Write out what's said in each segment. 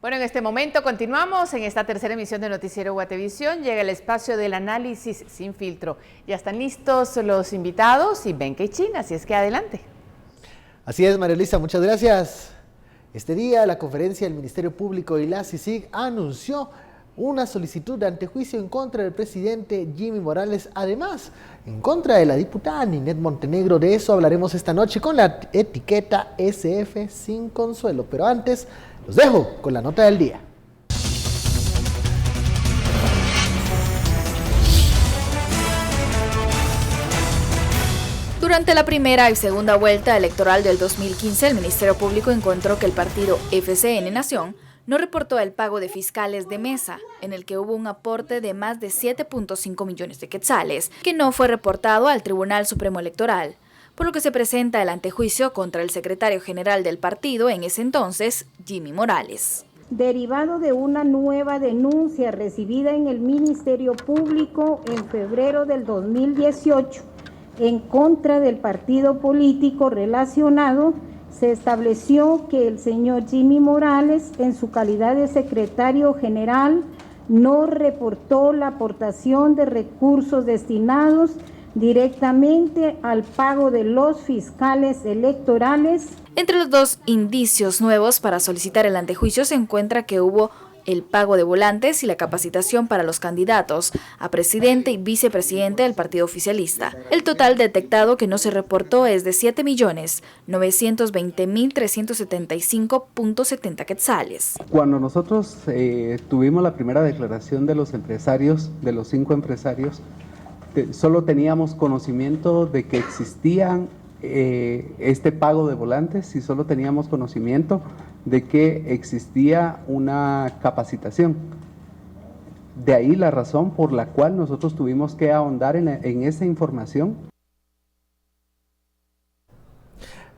Bueno, en este momento continuamos en esta tercera emisión de Noticiero Guatevisión. Llega el espacio del análisis sin filtro. Ya están listos los invitados y Benke y Chin, así es que adelante. Así es, María Luisa, muchas gracias. Este día la conferencia del Ministerio Público y la CICIG anunció una solicitud de antejuicio en contra del presidente Jimmy Morales, además en contra de la diputada Ninette Montenegro. De eso hablaremos esta noche con la etiqueta SF sin consuelo. Pero antes, los dejo con la nota del día. Durante la primera y segunda vuelta electoral del 2015, el Ministerio Público encontró que el partido FCN Nación no reportó el pago de fiscales de mesa, en el que hubo un aporte de más de 7.5 millones de quetzales, que no fue reportado al Tribunal Supremo Electoral, por lo que se presenta el antejuicio contra el secretario general del partido en ese entonces, Jimmy Morales. Derivado de una nueva denuncia recibida en el Ministerio Público en febrero del 2018 en contra del partido político relacionado, se estableció que el señor Jimmy Morales, en su calidad de secretario general, no reportó la aportación de recursos destinados directamente al pago de los fiscales electorales. Entre los dos indicios nuevos para solicitar el antejuicio se encuentra que hubo el pago de volantes y la capacitación para los candidatos a presidente y vicepresidente del partido oficialista. El total detectado que no se reportó es de 7.920.375.70 quetzales. Cuando nosotros tuvimos la primera declaración de los empresarios, de los 5 empresarios, solo teníamos conocimiento de que existían este pago de volantes y solo teníamos conocimiento de que existía una capacitación. De ahí la razón por la cual nosotros tuvimos que ahondar en esa información.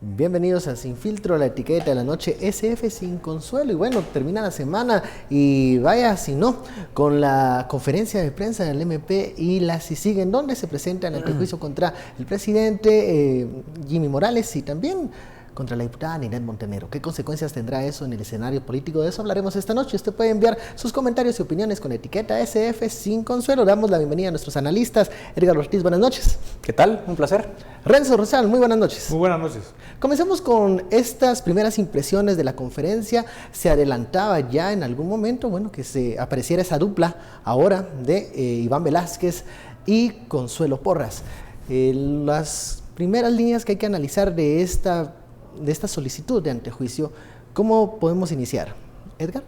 Bienvenidos a Sin Filtro, la etiqueta de la noche SF sin consuelo. Y bueno, termina la semana y vaya si no, con la conferencia de prensa del MP y la CICIG, en donde se presenta el antejuicio contra el presidente Jimmy Morales y también contra la diputada Ninette Montenegro. ¿Qué consecuencias tendrá eso en el escenario político? De eso hablaremos esta noche. Usted puede enviar sus comentarios y opiniones con etiqueta SF sin consuelo. Damos la bienvenida a nuestros analistas. Edgar Ortiz, buenas noches. ¿Qué tal? Un placer. Renzo Rosal, muy buenas noches. Muy buenas noches. Comencemos con estas primeras impresiones de la conferencia. Se adelantaba ya en algún momento, bueno, que se apareciera esa dupla ahora de Iván Velázquez y Consuelo Porras. Las primeras líneas que hay que analizar de esta solicitud de antejuicio, ¿cómo podemos iniciar? Edgar.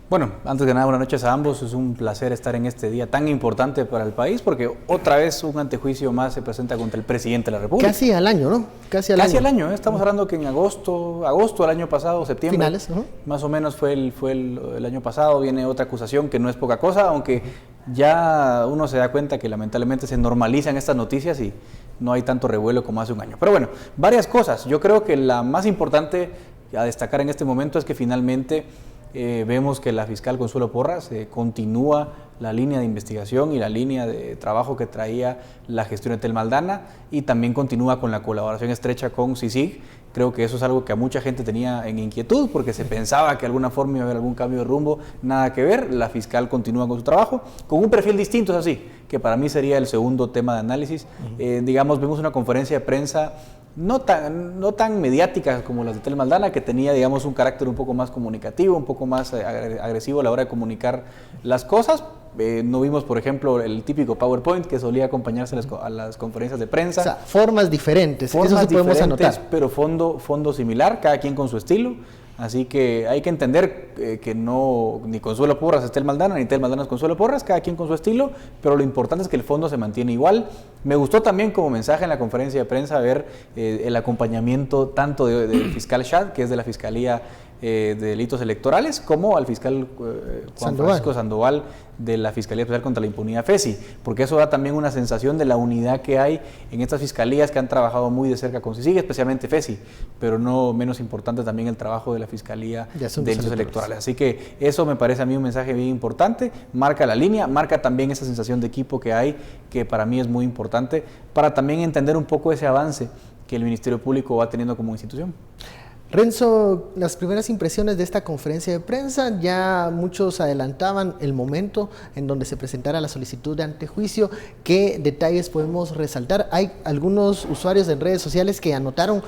Bueno, antes que nada, buenas noches a ambos. Es un placer estar en este día tan importante para el país, porque otra vez un antejuicio más se presenta contra el presidente de la República. Casi al año, ¿no? Casi al año. Estamos hablando que en agosto del año pasado, septiembre, finales, más o menos fue el año pasado. Viene otra acusación que no es poca cosa, aunque ya uno se da cuenta que lamentablemente se normalizan estas noticias y no hay tanto revuelo como hace un año. Pero bueno, varias cosas. Yo creo que la más importante a destacar en este momento es que finalmente vemos que la fiscal Consuelo Porras continúa la línea de investigación y la línea de trabajo que traía la gestión de Tel Maldana, y también continúa con la colaboración estrecha con CICIG. Creo que eso es algo que a mucha gente tenía en inquietud, porque se pensaba que de alguna forma iba a haber algún cambio de rumbo. Nada que ver. La fiscal continúa con su trabajo, con un perfil distinto, es así, que para mí sería el segundo tema de análisis. Digamos, vemos una conferencia de prensa no tan mediática como las de Tel Maldana, que tenía, digamos, un carácter un poco más comunicativo, un poco más agresivo a la hora de comunicar las cosas. No vimos, por ejemplo, el típico PowerPoint que solía acompañarse a las conferencias de prensa. O sea, formas diferentes, eso sí podemos anotar. Pero fondo similar, cada quien con su estilo. Así que hay que entender que no, ni Consuelo Porras es Tel Maldana, ni Tel Maldana es Consuelo Porras, cada quien con su estilo, pero lo importante es que el fondo se mantiene igual. Me gustó también como mensaje en la conferencia de prensa ver el acompañamiento tanto del fiscal Shad, que es de la Fiscalía de Delitos Electorales, como al fiscal Juan Francisco Sandoval de la Fiscalía Especial contra la Impunidad FESI, porque eso da también una sensación de la unidad que hay en estas fiscalías que han trabajado muy de cerca con CICIG, especialmente FESI, pero no menos importante también el trabajo de la Fiscalía de Delitos Electorales. Así que eso me parece a mí un mensaje bien importante, marca la línea, marca también esa sensación de equipo que hay, que para mí es muy importante, para también entender un poco ese avance que el Ministerio Público va teniendo como institución. Renzo, las primeras impresiones de esta conferencia de prensa, ya muchos adelantaban el momento en donde se presentara la solicitud de antejuicio. ¿Qué detalles podemos resaltar? Hay algunos usuarios en redes sociales que anotaron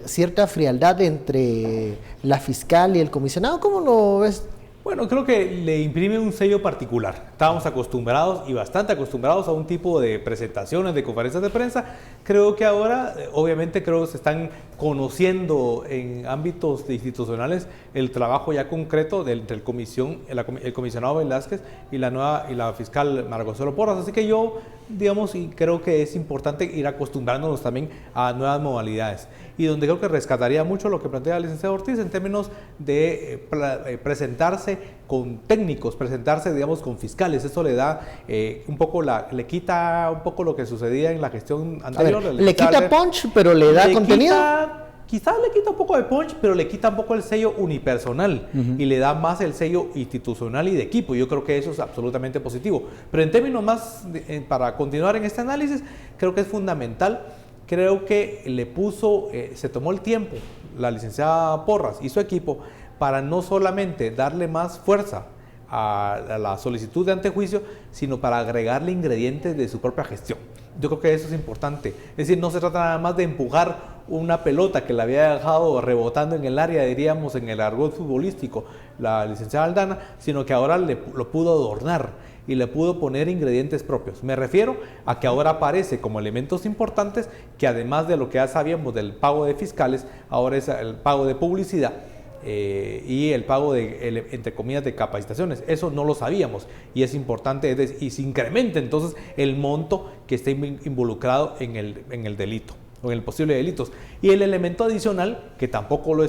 cierta frialdad entre la fiscal y el comisionado. ¿Cómo lo ves? Bueno, creo que le imprime un sello particular. Estábamos acostumbrados y bastante acostumbrados a un tipo de presentaciones, de conferencias de prensa. Creo que ahora, obviamente, creo que se están conociendo en ámbitos institucionales el trabajo ya concreto entre el comisionado Velázquez y la fiscal Margot Porras. Así que yo, digamos, y creo que es importante ir acostumbrándonos también a nuevas modalidades. Y donde creo que rescataría mucho lo que plantea el licenciado Ortiz en términos de presentarse con técnicos, presentarse, digamos, con fiscales. Eso le da un poco, le quita un poco lo que sucedía en la gestión anterior. Ver, le quita punch, pero le da contenido. Quizás le quita un poco de punch, pero le quita un poco el sello unipersonal y le da más el sello institucional y de equipo. Yo creo que eso es absolutamente positivo. Pero en términos más, para continuar en este análisis, creo que es fundamental. Creo que se tomó el tiempo, la licenciada Porras y su equipo, para no solamente darle más fuerza a la solicitud de antejuicio, sino para agregarle ingredientes de su propia gestión. Yo creo que eso es importante. Es decir, no se trata nada más de empujar una pelota que la había dejado rebotando en el área, diríamos, en el argot futbolístico, la licenciada Aldana, sino que ahora lo pudo adornar y le pudo poner ingredientes propios. Me refiero a que ahora aparece como elementos importantes que, además de lo que ya sabíamos del pago de fiscales, ahora es el pago de publicidad y el pago de, entre comillas, de capacitaciones. Eso no lo sabíamos y es importante, y se incrementa entonces el monto que esté involucrado en el delito o en el posible delitos. Y el elemento adicional, que tampoco lo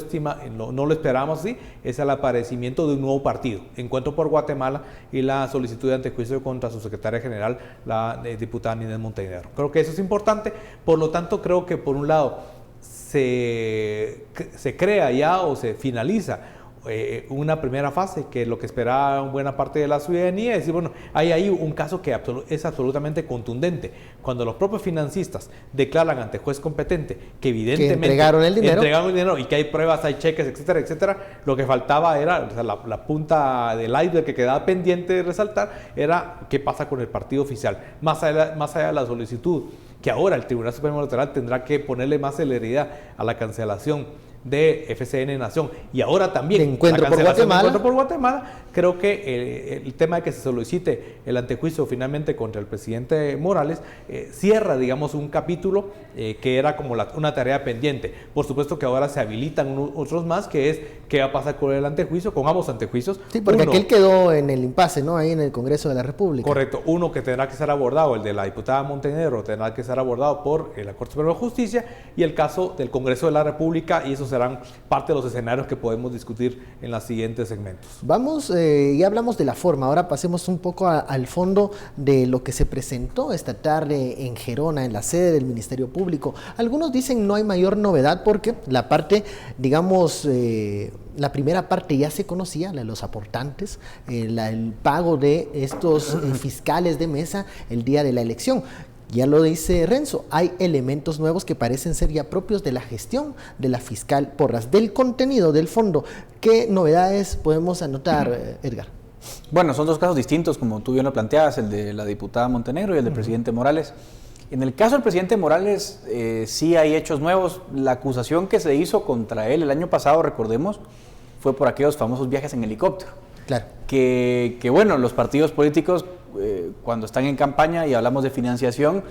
no lo esperábamos así, es el aparecimiento de un nuevo partido, Encuentro por Guatemala, y la solicitud de antejuicio contra su secretaria general, la diputada Ninel Montenegro. Creo que eso es importante. Por lo tanto, creo que por un lado se crea ya o se finaliza una primera fase, que es lo que esperaba buena parte de la ciudadanía. Es decir, bueno, hay ahí un caso que es absolutamente contundente. Cuando los propios financistas declaran ante juez competente que evidentemente entregaron el dinero y que hay pruebas, hay cheques, etcétera, etcétera, lo que faltaba era, o sea, la punta del iceberg que quedaba pendiente de resaltar, era qué pasa con el partido oficial. Más allá de la solicitud, que ahora el Tribunal Supremo Electoral tendrá que ponerle más celeridad a la cancelación de FCN Nación y ahora también de Encuentro por Guatemala. Creo que el tema de que se solicite el antejuicio finalmente contra el presidente Morales cierra, digamos, un capítulo que era como una tarea pendiente. Por supuesto que ahora se habilitan otros más, que es qué va a pasar con el antejuicio, con ambos antejuicios. Sí, porque aquel quedó en el impasse, ¿no? Ahí en el Congreso de la República. Correcto. Uno que tendrá que ser abordado, el de la diputada Montenegro, tendrá que ser abordado por la Corte Suprema de Justicia, y el caso del Congreso de la República, y esos serán parte de los escenarios que podemos discutir en los siguientes segmentos. Vamos, ya hablamos de la forma, ahora pasemos un poco al fondo de lo que se presentó esta tarde en Gerona, en la sede del Ministerio Público. Algunos dicen no hay mayor novedad porque la parte, digamos, la primera parte ya se conocía, la de los aportantes, el pago de estos fiscales de mesa el día de la elección. Ya lo dice Renzo, hay elementos nuevos que parecen ser ya propios de la gestión de la fiscal Porras, del contenido, del fondo. ¿Qué novedades podemos anotar, Edgar? Bueno, son dos casos distintos, como tú bien lo planteabas, el de la diputada Montenegro y el del presidente Morales. En el caso del presidente Morales, sí hay hechos nuevos. La acusación que se hizo contra él el año pasado, recordemos, fue por aquellos famosos viajes en helicóptero. Claro. Que bueno, los partidos políticos, cuando están en campaña y hablamos de financiación,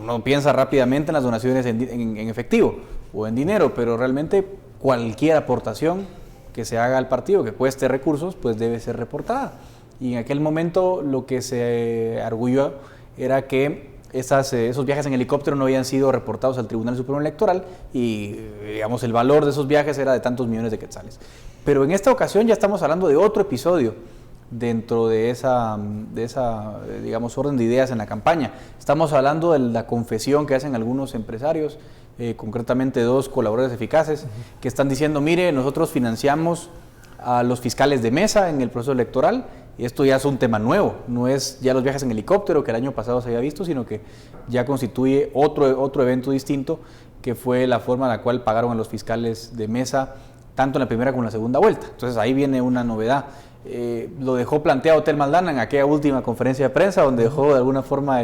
uno piensa rápidamente en las donaciones en efectivo o en dinero, pero realmente cualquier aportación que se haga al partido que cueste recursos, pues debe ser reportada. Y en aquel momento lo que se arguyó era que esos viajes en helicóptero no habían sido reportados al Tribunal Supremo Electoral y, digamos, el valor de esos viajes era de tantos millones de quetzales. Pero en esta ocasión ya estamos hablando de otro episodio dentro de esa, digamos, orden de ideas en la campaña. Estamos hablando de la confesión que hacen algunos empresarios, concretamente 2 colaboradores eficaces, que están diciendo, mire, nosotros financiamos a los fiscales de mesa en el proceso electoral, y esto ya es un tema nuevo, no es ya los viajes en helicóptero que el año pasado se había visto, sino que ya constituye otro evento distinto que fue la forma en la cual pagaron a los fiscales de mesa, tanto en la primera como en la segunda vuelta. Entonces ahí viene una novedad. Lo dejó planteado Tel Maldana en aquella última conferencia de prensa, donde dejó de alguna forma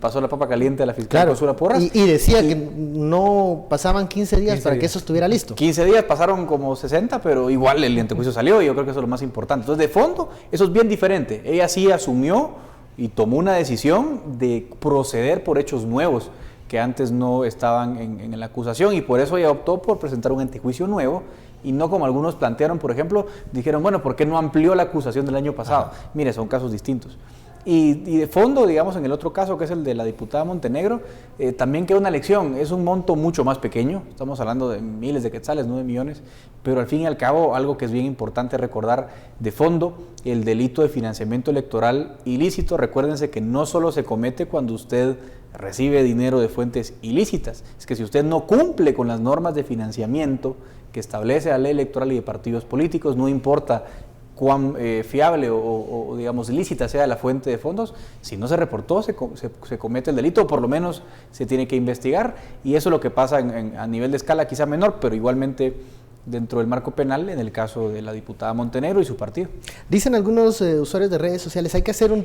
pasó la papa caliente a la fiscal Consuelo Porras. Y decía que no pasaban 15 días para que eso estuviera listo. 15 días, pasaron como 60, pero igual el antejuicio salió y yo creo que eso es lo más importante. Entonces, de fondo, eso es bien diferente. Ella sí asumió y tomó una decisión de proceder por hechos nuevos que antes no estaban en la acusación, y por eso ella optó por presentar un antejuicio nuevo y no como algunos plantearon, por ejemplo, dijeron, bueno, ¿por qué no amplió la acusación del año pasado? Mire, son casos distintos. Y de fondo, digamos, en el otro caso, que es el de la diputada Montenegro, también queda una lección. Es un monto mucho más pequeño, estamos hablando de miles de quetzales, no de millones, pero al fin y al cabo, algo que es bien importante recordar de fondo, el delito de financiamiento electoral ilícito. Recuérdense que no solo se comete cuando usted recibe dinero de fuentes ilícitas, es que si usted no cumple con las normas de financiamiento que establece la ley electoral y de partidos políticos, no importa cuán fiable o digamos ilícita sea la fuente de fondos, si no se reportó se comete el delito, o por lo menos se tiene que investigar, y eso es lo que pasa a nivel de escala quizá menor, pero igualmente dentro del marco penal en el caso de la diputada Montenegro y su partido. Dicen algunos usuarios de redes sociales, hay que hacer una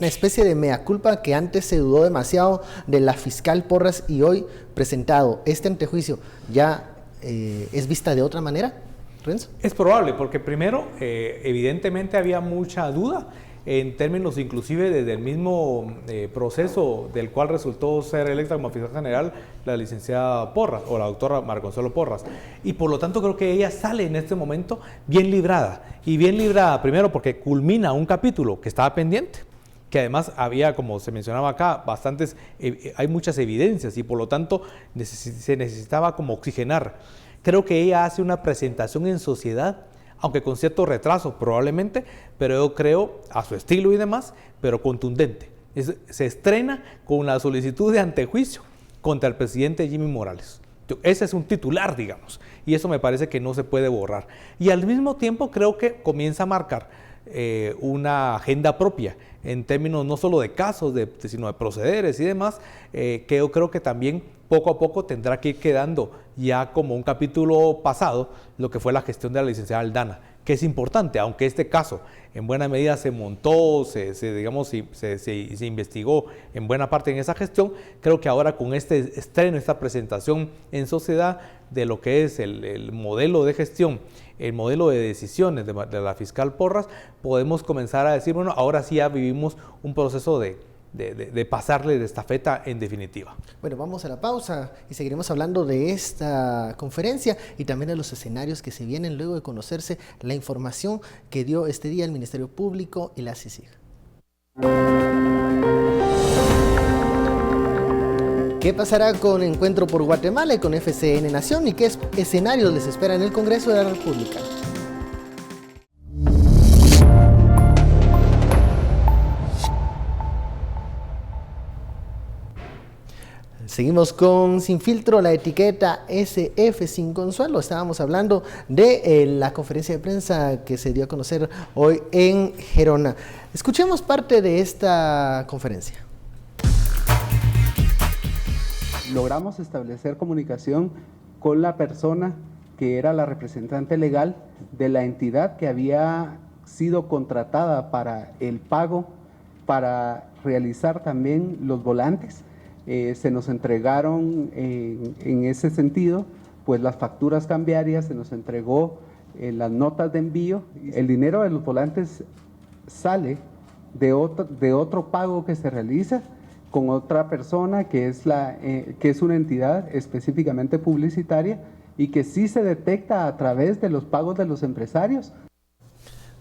especie de mea culpa, que antes se dudó demasiado de la fiscal Porras y hoy presentado este antejuicio ya es vista de otra manera. ¿Renzo? Es probable, porque primero, evidentemente había mucha duda en términos inclusive desde el mismo proceso del cual resultó ser electa como fiscal general la licenciada Porras, o la doctora María Consuelo Porras. Y por lo tanto creo que ella sale en este momento bien librada. Y bien librada primero porque culmina un capítulo que estaba pendiente, que además había, como se mencionaba acá, hay muchas evidencias, y por lo tanto se necesitaba como oxigenar. Creo que ella hace una presentación en sociedad, aunque con cierto retraso probablemente, pero yo creo a su estilo y demás, pero contundente. Se estrena con la solicitud de antejuicio contra el presidente Jimmy Morales. Ese es un titular, digamos, y eso me parece que no se puede borrar. Y al mismo tiempo creo que comienza a marcar una agenda propia en términos no solo de casos, sino de procederes y demás, que yo creo que también poco a poco tendrá que ir quedando ya como un capítulo pasado lo que fue la gestión de la licenciada Aldana, que es importante, aunque este caso en buena medida se montó, se investigó en buena parte en esa gestión. Creo que ahora con este estreno, esta presentación en sociedad de lo que es el modelo de gestión, el modelo de decisiones de la fiscal Porras, podemos comenzar a decir, bueno, ahora sí ya vivimos un proceso de pasarle de estafeta en definitiva. Bueno, vamos a la pausa y seguiremos hablando de esta conferencia y también de los escenarios que se vienen luego de conocerse la información que dio este día el Ministerio Público y la CICIG. ¿Qué pasará con Encuentro por Guatemala y con FCN Nación, y qué escenarios les espera en el Congreso de la República? Seguimos con Sin Filtro, la etiqueta SF Sin Consuelo. Estábamos hablando de la conferencia de prensa que se dio a conocer hoy en Gerona. Escuchemos parte de esta conferencia. Logramos establecer comunicación con la persona que era la representante legal de la entidad que había sido contratada para el pago, para realizar también los volantes. Se nos entregaron en ese sentido pues las facturas cambiarias, se nos entregó las notas de envío. El dinero de los volantes sale de otro pago que se realiza con otra persona que es una entidad específicamente publicitaria y que sí se detecta a través de los pagos de los empresarios.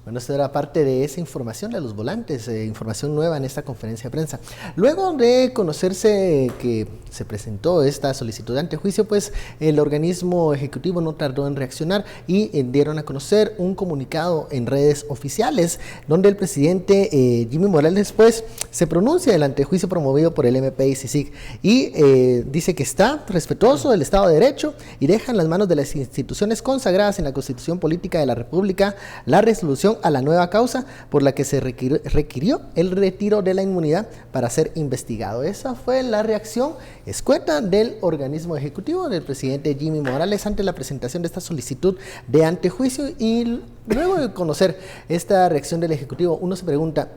Bueno, esta era parte de esa información de los volantes, información nueva en esta conferencia de prensa. Luego de conocerse que se presentó esta solicitud de antejuicio, pues el organismo ejecutivo no tardó en reaccionar y dieron a conocer un comunicado en redes oficiales, donde el presidente Jimmy Morales pues se pronuncia del antejuicio promovido por el MP y CICIG y dice que está respetuoso del Estado de Derecho y deja en las manos de las instituciones consagradas en la Constitución Política de la República la resolución relación a la nueva causa por la que se requirió el retiro de la inmunidad para ser investigado. Esa fue la reacción escueta del organismo ejecutivo del presidente Jimmy Morales ante la presentación de esta solicitud de antejuicio. Y luego de conocer esta reacción del ejecutivo, uno se pregunta,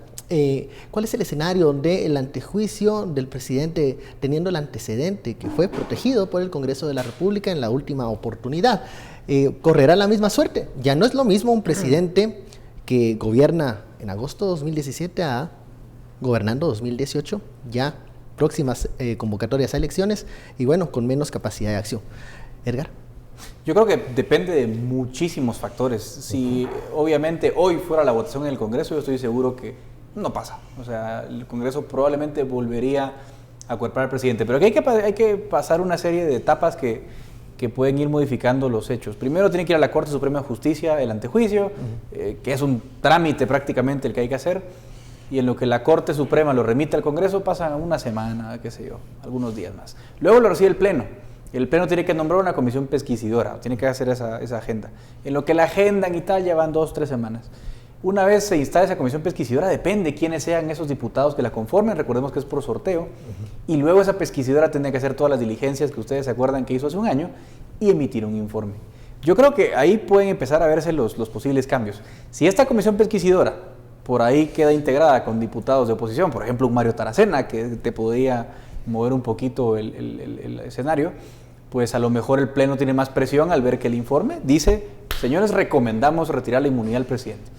¿cuál es el escenario del antejuicio del presidente teniendo el antecedente que fue protegido por el Congreso de la República en la última oportunidad? ¿Correrá la misma suerte? Ya no es lo mismo un presidente que gobierna en agosto de 2017 a gobernando 2018, ya próximas convocatorias a elecciones y bueno, con menos capacidad de acción. Edgar. Yo creo que depende de muchísimos factores. Si obviamente hoy fuera la votación en el Congreso, yo estoy seguro que no pasa. O sea, el Congreso probablemente volvería a acuerpar al presidente. Pero aquí hay que pasar una serie de etapas que pueden ir modificando los hechos. Primero tiene que ir a la Corte Suprema de Justicia el antejuicio, que es un trámite prácticamente el que hay que hacer. Y en lo que la Corte Suprema lo remite al Congreso pasa una semana, qué sé yo, algunos días más. Luego lo recibe el Pleno. El Pleno tiene que nombrar una comisión pesquisidora, tiene que hacer esa agenda. En lo que la agendan y tal, ya van 2 o 3 semanas. Una vez se instala esa comisión pesquisidora, depende quiénes sean esos diputados que la conformen, recordemos que es por sorteo, y luego esa pesquisidora tiene que hacer todas las diligencias que ustedes se acuerdan que hizo hace un año y emitir un informe. Yo creo que ahí pueden empezar a verse los posibles cambios. Si esta comisión pesquisidora por ahí queda integrada con diputados de oposición, por ejemplo un Mario Taracena, que te podría mover un poquito el escenario, pues a lo mejor el Pleno tiene más presión al ver que el informe dice, señores, recomendamos retirar la inmunidad al presidente.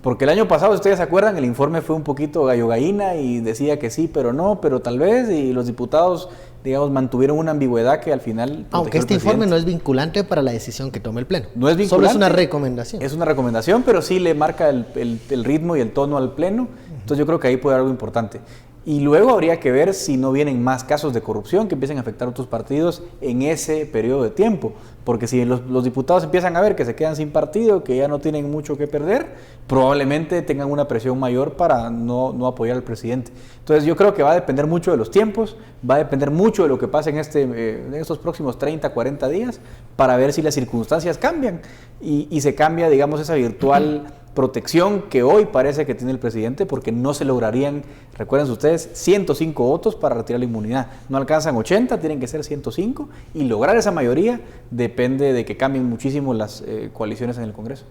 Porque el año pasado, si ustedes se acuerdan, el informe fue un poquito gallo gallina y decía que sí, pero no, pero tal vez, y los diputados, digamos, mantuvieron una ambigüedad que al final... Aunque este informe no es vinculante para la decisión que tome el Pleno. No es vinculante. Solo es una recomendación. Es una recomendación, pero sí le marca el ritmo y el tono al Pleno. Entonces yo creo que ahí puede haber algo importante. Y luego habría que ver si no vienen más casos de corrupción que empiecen a afectar a otros partidos en ese periodo de tiempo. Porque si los diputados empiezan a ver que se quedan sin partido, que ya no tienen mucho que perder, probablemente tengan una presión mayor para no apoyar al presidente. Entonces yo creo que va a depender mucho de los tiempos, va a depender mucho de lo que pase en estos próximos 30, 40 días, para ver si las circunstancias cambian y se cambia, digamos, esa virtual protección que hoy parece que tiene el presidente, porque no se lograrían, recuerden ustedes, 105 votos para retirar la inmunidad. No alcanzan 80, tienen que ser 105, y lograr esa mayoría depende de que cambien muchísimo las coaliciones en el Congreso.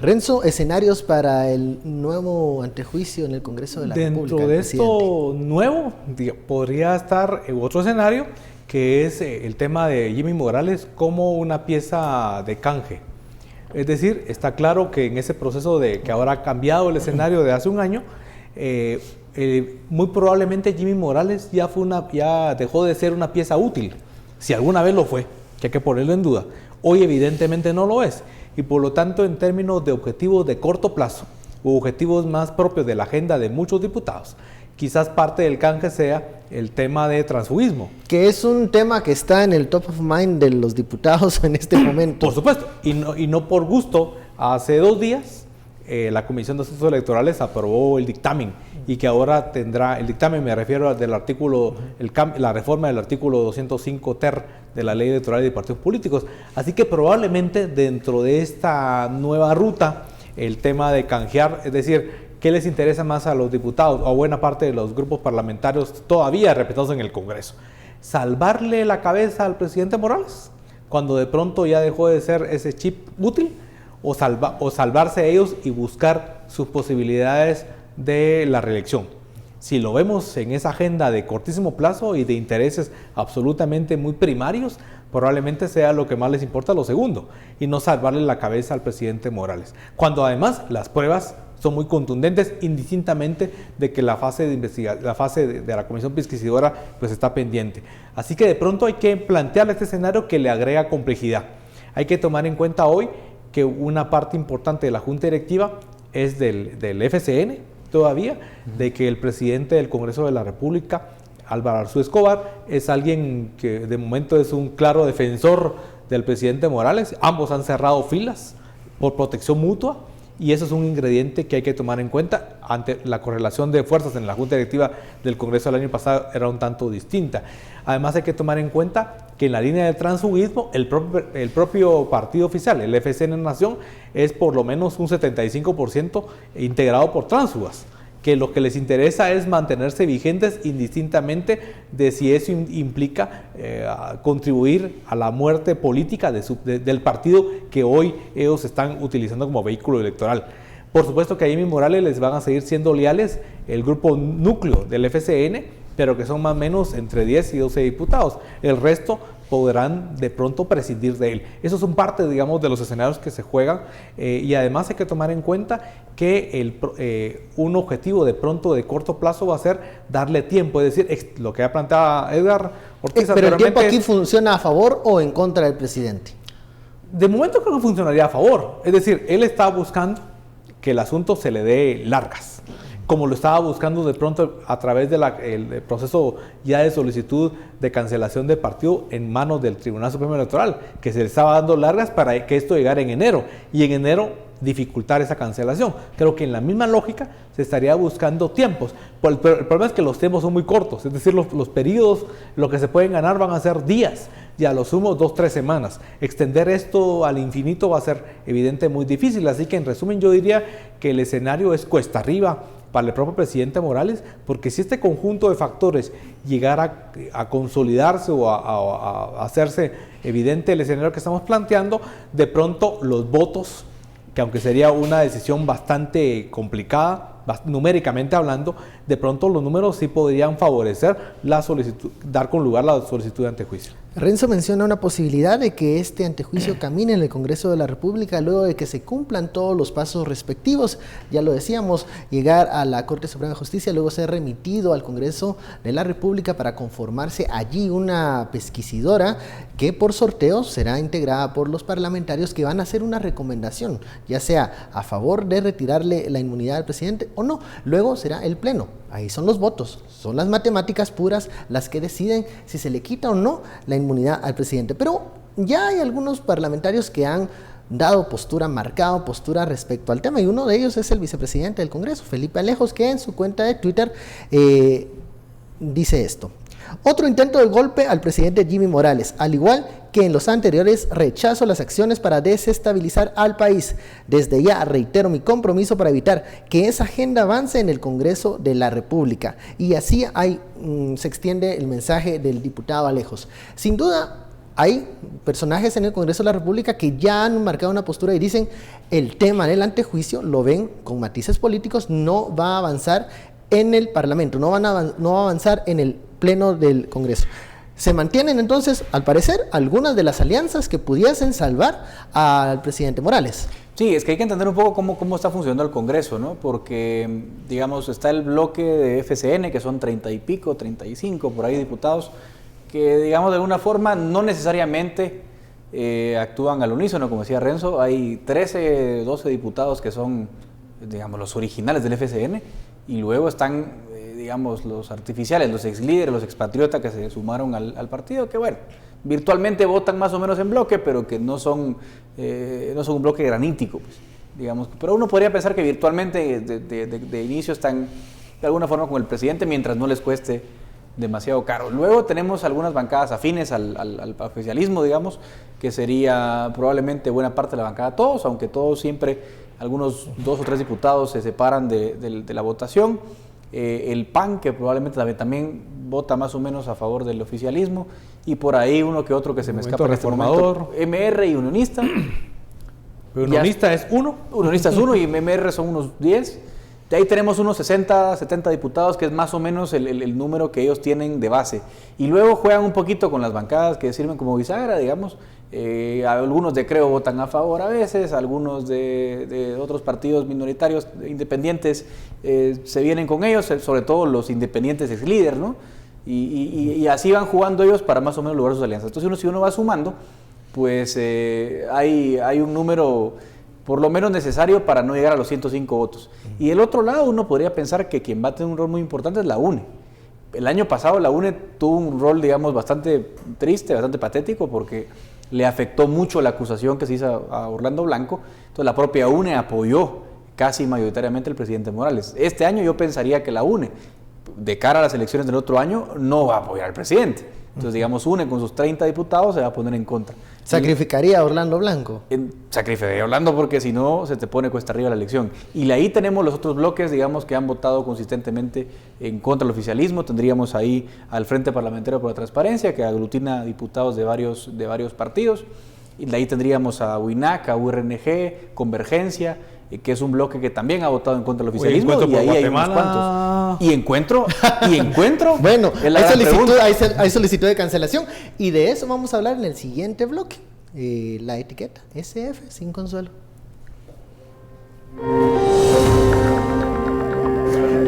Renzo, escenarios para el nuevo antejuicio en el Congreso de la República. Dentro de esto nuevo, podría estar otro escenario, que es el tema de Jimmy Morales como una pieza de canje. Es decir, está claro que en ese proceso de que ahora ha cambiado el escenario de hace un año, muy probablemente Jimmy Morales ya dejó de ser una pieza útil, si alguna vez lo fue, que hay que ponerlo en duda. Hoy evidentemente no lo es, y por lo tanto en términos de objetivos de corto plazo, u objetivos más propios de la agenda de muchos diputados, quizás parte del canje sea el tema de transfugismo. Que es un tema que está en el top of mind de los diputados en este momento. Por supuesto, y no por gusto. Hace 2 días la Comisión de Asuntos Electorales aprobó el dictamen, y que ahora tendrá, el dictamen me refiero al del artículo, la reforma del artículo 205 ter de la Ley Electoral y de Partidos Políticos. Así que probablemente dentro de esta nueva ruta, el tema de canjear, es decir, ¿qué les interesa más a los diputados o a buena parte de los grupos parlamentarios todavía representados en el Congreso? ¿Salvarle la cabeza al presidente Morales cuando de pronto ya dejó de ser ese chip útil? ¿O salvarse ellos y buscar sus posibilidades de la reelección? Si lo vemos en esa agenda de cortísimo plazo y de intereses absolutamente muy primarios, probablemente sea lo que más les importa lo segundo, y no salvarle la cabeza al presidente Morales. Cuando además las pruebas son muy contundentes, indistintamente de que la fase de investigación, la fase de la comisión pesquisidora pues está pendiente. Así que de pronto hay que plantearle este escenario que le agrega complejidad. Hay que tomar en cuenta hoy que una parte importante de la Junta Directiva es del FCN todavía, de que el presidente del Congreso de la República, Álvaro Arzú Escobar, es alguien que de momento es un claro defensor del presidente Morales. Ambos han cerrado filas por protección mutua, y eso es un ingrediente que hay que tomar en cuenta. Ante la correlación de fuerzas en la Junta Directiva del Congreso el año pasado era un tanto distinta. Además hay que tomar en cuenta que en la línea del transfugismo el propio partido oficial, el FCN Nación, es por lo menos un 75% integrado por tránsfugas, que lo que les interesa es mantenerse vigentes indistintamente de si eso implica contribuir a la muerte política del partido que hoy ellos están utilizando como vehículo electoral. Por supuesto que a Jimmy Morales les van a seguir siendo leales el grupo núcleo del FCN, pero que son más o menos entre 10 y 12 diputados. El resto podrán de pronto prescindir de él. Esos son parte, digamos, de los escenarios que se juegan, y además hay que tomar en cuenta que un objetivo de pronto de corto plazo va a ser darle tiempo, es decir, lo que ha planteado Edgar Ortiz. Pero el tiempo aquí funciona a favor o en contra del presidente. De momento creo que funcionaría a favor, es decir, él está buscando que el asunto se le dé largas, como lo estaba buscando de pronto a través del proceso ya de solicitud de cancelación de partido en manos del Tribunal Supremo Electoral, que se le estaba dando largas para que esto llegara en enero, y en enero dificultar esa cancelación. Creo que en la misma lógica se estaría buscando tiempos. El problema es que los tiempos son muy cortos, es decir, los periodos, lo que se pueden ganar van a ser días, y a lo sumo 2-3 semanas. Extender esto al infinito va a ser evidente muy difícil, así que en resumen yo diría que el escenario es cuesta arriba para el propio presidente Morales, porque si este conjunto de factores llegara a consolidarse o a hacerse evidente el escenario que estamos planteando, de pronto los votos, que aunque sería una decisión bastante complicada, numéricamente hablando, de pronto los números sí podrían favorecer la solicitud, dar con lugar la solicitud de antejuicio. Renzo menciona una posibilidad de que este antejuicio camine en el Congreso de la República luego de que se cumplan todos los pasos respectivos. Ya lo decíamos, llegar a la Corte Suprema de Justicia, luego ser remitido al Congreso de la República para conformarse allí una pesquisidora que por sorteo será integrada por los parlamentarios que van a hacer una recomendación, ya sea a favor de retirarle la inmunidad al presidente o no. Luego será el Pleno. Ahí son los votos, son las matemáticas puras las que deciden si se le quita o no la inmunidad al presidente. Pero ya hay algunos parlamentarios que han dado postura, marcado postura respecto al tema, y uno de ellos es el vicepresidente del Congreso, Felipe Alejos, que en su cuenta de Twitter dice esto: otro intento de golpe al presidente Jimmy Morales, al igual que en los anteriores, rechazo las acciones para desestabilizar al país. Desde ya reitero mi compromiso para evitar que esa agenda avance en el Congreso de la República. Y así se extiende el mensaje del diputado Alejos. Sin duda, hay personajes en el Congreso de la República que ya han marcado una postura y dicen el tema del antejuicio lo ven con matices políticos, no va a avanzar en el Parlamento, no va a avanzar en el Pleno del Congreso. Se mantienen entonces, al parecer, algunas de las alianzas que pudiesen salvar al presidente Morales. Sí, es que hay que entender un poco cómo está funcionando el Congreso, ¿no? Porque, digamos, está el bloque de FCN, que son 30 y pico, 35, por ahí diputados, que, digamos, de alguna forma no necesariamente actúan al unísono, como decía Renzo. Hay 13, 12 diputados que son, digamos, los originales del FCN, y luego están, digamos, los artificiales, los ex líderes, los expatriotas que se sumaron al partido, que bueno, virtualmente votan más o menos en bloque, pero que no son un bloque granítico, pues, digamos. Pero uno podría pensar que virtualmente de inicio están de alguna forma con el presidente, mientras no les cueste demasiado caro. Luego tenemos algunas bancadas afines al oficialismo, digamos, que sería probablemente buena parte de la bancada todos, aunque todos siempre, algunos 2 o 3 diputados se separan de la votación. El PAN, que probablemente también vota más o menos a favor del oficialismo, y por ahí uno que otro que se me escapa. Reformador. MR y Unionista. Unionista es uno. Unionista es uno y MR son unos 10. De ahí tenemos unos 60, 70 diputados, que es más o menos el número que ellos tienen de base. Y luego juegan un poquito con las bancadas que sirven como bisagra, digamos. Algunos de Creo votan a favor a veces, algunos de otros partidos minoritarios independientes se vienen con ellos, sobre todo los independientes ex líder, ¿no? Y así van jugando ellos para más o menos lograr sus alianzas. Entonces si uno va sumando, pues hay un número por lo menos necesario para no llegar a los 105 votos. Y del otro lado uno podría pensar que quien va a tener un rol muy importante es la UNE. El año pasado la UNE tuvo un rol, digamos, bastante triste, bastante patético, porque le afectó mucho la acusación que se hizo a Orlando Blanco. Entonces la propia UNE apoyó casi mayoritariamente el presidente Morales. Este año yo pensaría que la UNE, de cara a las elecciones del otro año, no va a apoyar al presidente. Entonces, digamos, UNE con sus 30 diputados se va a poner en contra. ¿Sacrificaría a Orlando Blanco? Sacrificaría a Orlando porque si no se te pone cuesta arriba la elección. Y ahí tenemos los otros bloques, digamos, que han votado consistentemente en contra del oficialismo. Tendríamos ahí al Frente Parlamentario por la Transparencia, que aglutina diputados de varios partidos. Y de ahí tendríamos a UINAC, a URNG, Convergencia, que es un bloque que también ha votado en contra del oficialismo. Encuentro y por ahí Guatemala. hay unos cuantos. Y encuentro. Bueno, es la gran pregunta. hay solicitud de cancelación y de eso vamos a hablar en el siguiente bloque. La etiqueta SF sin consuelo.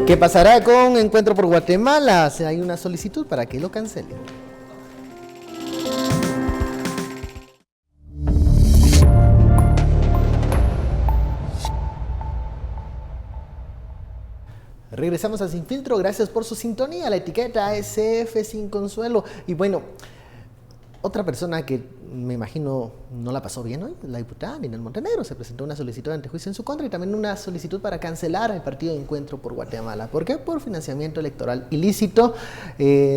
¿Qué pasará con Encuentro por Guatemala? Hay una solicitud para que lo cancelen. Regresamos a Sin Filtro, gracias por su sintonía, la etiqueta SF sin consuelo. Y bueno, otra persona que me imagino no la pasó bien hoy, la diputada Ninel Montenegro, se presentó una solicitud de antejuicio en su contra y también una solicitud para cancelar el partido de Encuentro por Guatemala. ¿Por qué? Por financiamiento electoral ilícito.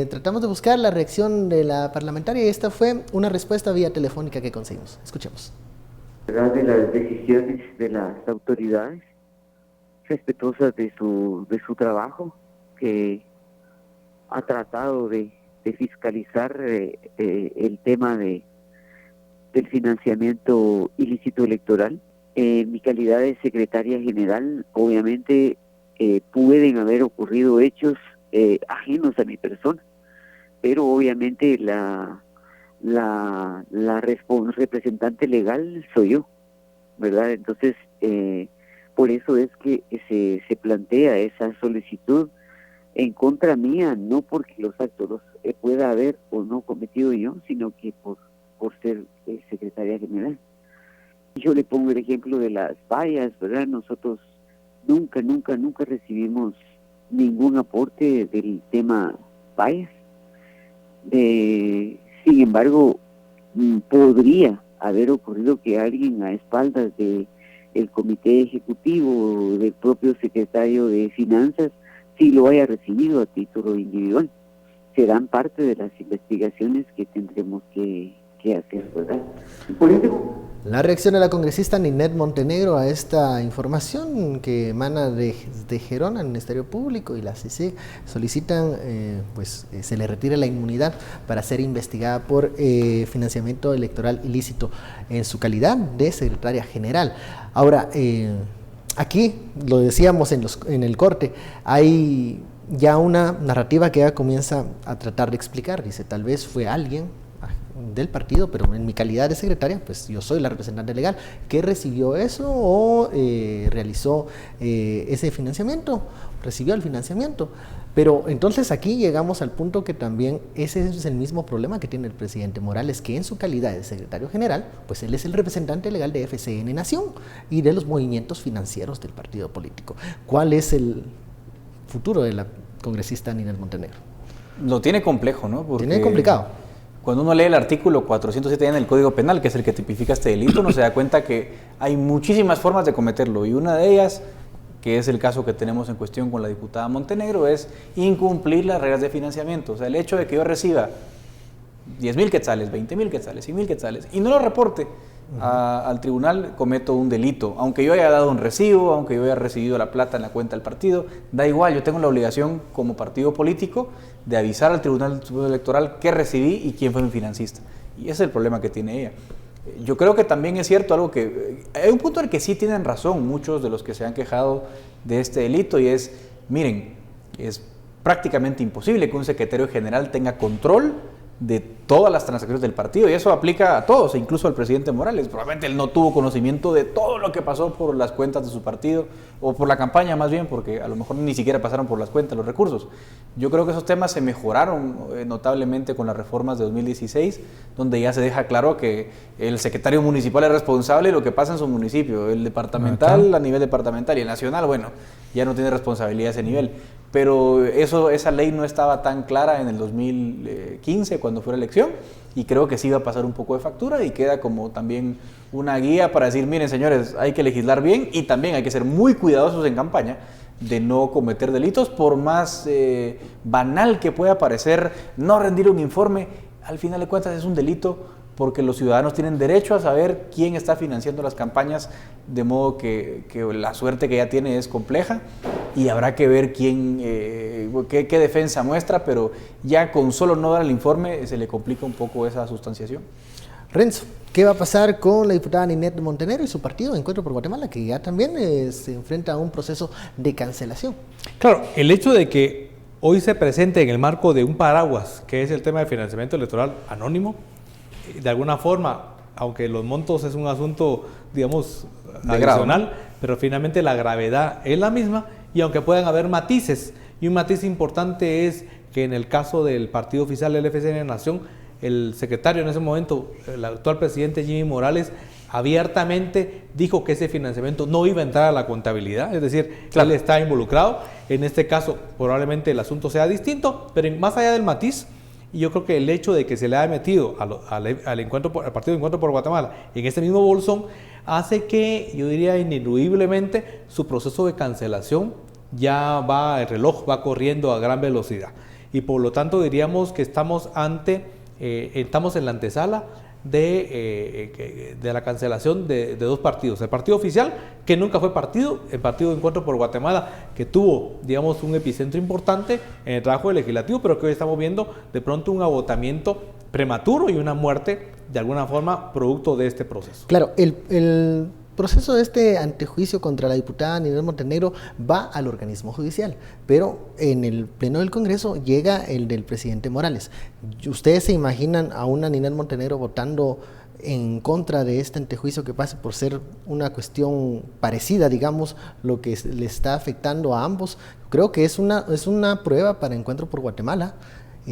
Tratamos de buscar la reacción de la parlamentaria y esta fue una respuesta vía telefónica que conseguimos. Escuchemos. De las decisiones de las autoridades, respetuosas de su trabajo, que ha tratado de fiscalizar el tema del financiamiento ilícito electoral. En mi calidad de secretaria general, obviamente pueden haber ocurrido hechos ajenos a mi persona, pero obviamente la representante legal soy yo, ¿verdad? Entonces, por eso es que se plantea esa solicitud en contra mía, no porque los actos los pueda haber o no cometido yo, sino que por ser secretaria general. Yo le pongo el ejemplo de las vallas, ¿verdad? Nosotros nunca recibimos ningún aporte del tema vallas. Sin embargo, podría haber ocurrido que alguien a espaldas del comité ejecutivo, del propio secretario de Finanzas, sí lo haya recibido a título individual. Serán parte de las investigaciones que tendremos que hacer, ¿verdad? Por eso, la reacción de la congresista Ninel Montenegro a esta información que emana de Gerona, el Ministerio Público y la CICIG solicitan se le retire la inmunidad para ser investigada por financiamiento electoral ilícito en su calidad de secretaria general. Ahora, aquí, lo decíamos en el corte, hay ya una narrativa que ya comienza a tratar de explicar. Dice, tal vez fue alguien del partido, pero en mi calidad de secretaria, pues yo soy la representante legal, que recibió eso o realizó ese financiamiento, recibió el financiamiento. Pero entonces aquí llegamos al punto que también ese es el mismo problema que tiene el presidente Morales, que en su calidad de secretario general, pues él es el representante legal de FCN Nación y de los movimientos financieros del partido político. ¿Cuál es el futuro de la congresista Ninel Montenegro? Lo tiene complejo, ¿no? Porque tiene complicado. Cuando uno lee el artículo 407 en el Código Penal, que es el que tipifica este delito, uno se da cuenta que hay muchísimas formas de cometerlo y una de ellas, que es el caso que tenemos en cuestión con la diputada Montenegro, es incumplir las reglas de financiamiento. O sea, el hecho de que yo reciba 10,000 quetzales, 20,000 quetzales, 100,000 quetzales y no lo reporte al tribunal, cometo un delito. Aunque yo haya dado un recibo, aunque yo haya recibido la plata en la cuenta del partido, da igual, yo tengo la obligación como partido político de avisar al Tribunal Electoral qué recibí y quién fue mi financista. Y ese es el problema que tiene ella. Yo creo que también es cierto algo que... Hay un punto en el que sí tienen razón muchos de los que se han quejado de este delito y es, miren, es prácticamente imposible que un secretario general tenga control de todas las transacciones del partido y eso aplica a todos, incluso al presidente Morales. Probablemente él no tuvo conocimiento de todo lo que pasó por las cuentas de su partido o por la campaña más bien, porque a lo mejor ni siquiera pasaron por las cuentas los recursos. Yo creo que esos temas se mejoraron notablemente con las reformas de 2016, donde ya se deja claro que el secretario municipal es responsable de lo que pasa en su municipio, el departamental a nivel departamental y el nacional, bueno, ya no tiene responsabilidad a ese nivel. Pero esa ley no estaba tan clara en el 2015 cuando fue la elección y creo que sí va a pasar un poco de factura y queda como también una guía para decir, miren señores, hay que legislar bien y también hay que ser muy cuidadosos en campaña de no cometer delitos, por más banal que pueda parecer no rendir un informe, al final de cuentas es un delito porque los ciudadanos tienen derecho a saber quién está financiando las campañas, de modo que la suerte que ya tiene es compleja y habrá que ver quién, qué defensa muestra, pero ya con solo no dar el informe se le complica un poco esa sustanciación. Renzo, ¿qué va a pasar con la diputada Ninette Montenegro y su partido Encuentro por Guatemala, que ya también se enfrenta a un proceso de cancelación? Claro, el hecho de que hoy se presente en el marco de un paraguas, que es el tema de financiamiento electoral anónimo, de alguna forma, aunque los montos es un asunto, digamos, adicional, pero finalmente la gravedad es la misma, y aunque puedan haber matices, y un matiz importante es que en el caso del partido oficial del FCN Nación, el secretario en ese momento, el actual presidente Jimmy Morales, abiertamente dijo que ese financiamiento no iba a entrar a la contabilidad, es decir, claro, él está involucrado. En este caso probablemente el asunto sea distinto, pero más allá del matiz, y yo creo que el hecho de que se le haya metido al Partido de Encuentro por Guatemala en este mismo bolsón hace que, yo diría ineludiblemente, su proceso de cancelación ya va, el reloj va corriendo a gran velocidad. Y por lo tanto diríamos que estamos estamos en la antesala de la cancelación de dos partidos. El partido oficial, que nunca fue partido, el Partido de Encuentro por Guatemala, que tuvo, digamos, un epicentro importante en el trabajo legislativo, pero que hoy estamos viendo de pronto un agotamiento prematuro y una muerte, de alguna forma, producto de este proceso. Claro, el proceso de este antejuicio contra la diputada Ninette Montenegro va al organismo judicial, pero en el Pleno del Congreso llega el del presidente Morales. ¿Ustedes se imaginan a una Ninette Montenegro votando en contra de este antejuicio que pase por ser una cuestión parecida, digamos, lo que le está afectando a ambos? Creo que es una prueba para Encuentro por Guatemala.